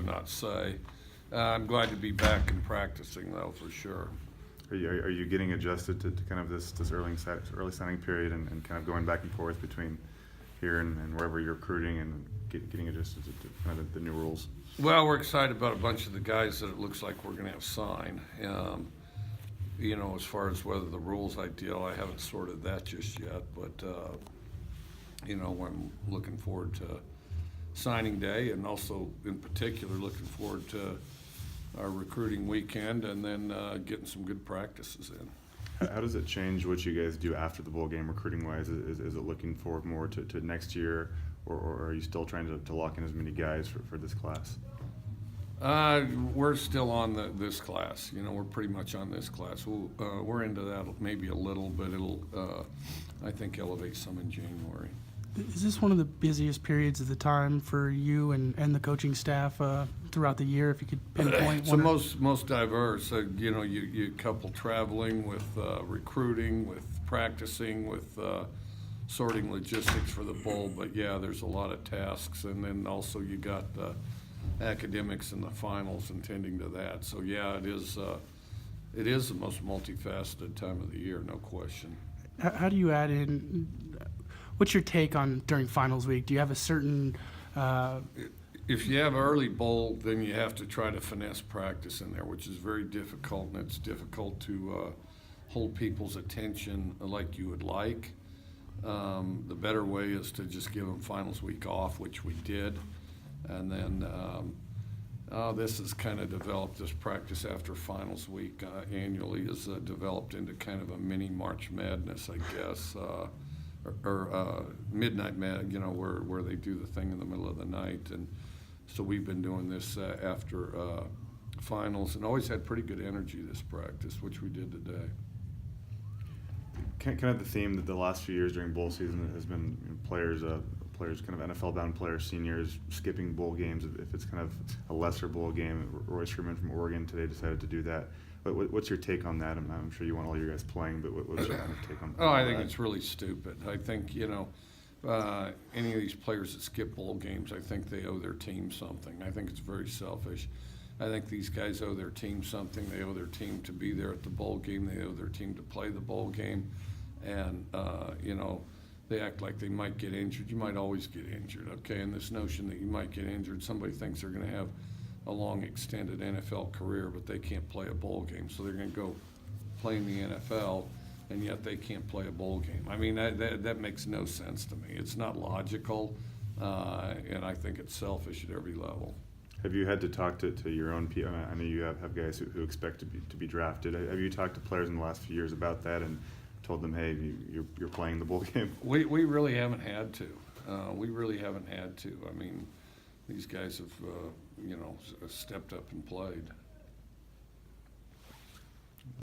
not say. I'm glad to be back and practicing, though, for sure. Are you getting adjusted to kind of this early signing period and kind of going back and forth between here and wherever you're recruiting and getting adjusted to kind of the new rules? Well, we're excited about a bunch of the guys that it looks like we're going to have sign. As far as whether the rules ideal, I haven't sorted that just yet, but I'm looking forward to signing day, and also in particular looking forward to our recruiting weekend, and then getting some good practices in. How does it change what you guys do after the bowl game recruiting wise? Is it looking forward more to next year, or are you still trying to lock in as many guys for this class? We're still on this class. We're pretty much on this class. We're into that maybe a little, but it'll, I think, elevate some in January. Is this one of the busiest periods of the time for you and the coaching staff throughout the year, if you could pinpoint it's one? the most diverse. You couple traveling with recruiting, with practicing, with sorting logistics for the bowl. But, yeah, there's a lot of tasks. And then also you got the academics and the finals and tending to that. So, yeah, it is the most multifaceted time of the year, no question. How do you add in? What's your take on during finals week? Do you have a certain if you have early bowl, then you have to try to finesse practice in there, which is very difficult, and it's difficult to hold people's attention like you would like. The better way is to just give them finals week off, which we did, and then this has kind of developed, this practice after finals week annually is developed into kind of a mini March Madness, I guess. Or midnight where they do the thing in the middle of the night. And so we've been doing this after finals, and always had pretty good energy this practice, which we did today. Kind of the theme that the last few years during bowl season has been players kind of NFL-bound players, seniors, skipping bowl games if it's kind of a lesser bowl game. Roy Sherman from Oregon today decided to do that. What's your take on that? I'm sure you want all your guys playing, but what's your take on that? Oh, I think it's really stupid. I think, any of these players that skip bowl games, I think they owe their team something. I think it's very selfish. I think these guys owe their team something. They owe their team to be there at the bowl game. They owe their team to play the bowl game. And, they act like they might get injured. You might always get injured, okay? And this notion that you might get injured, somebody thinks they're going to have a long extended NFL career, but they can't play a bowl game, so they're going to go play in the NFL, and yet they can't play a bowl game. I mean, that makes no sense to me. It's not logical, and I think it's selfish at every level. Have you had to talk to your own people? I know you have guys who expect to be drafted. Have you talked to players in the last few years about that and told them, hey, you're playing the bowl game? We really haven't had to. We really haven't had to. I mean, these guys have, stepped up and played.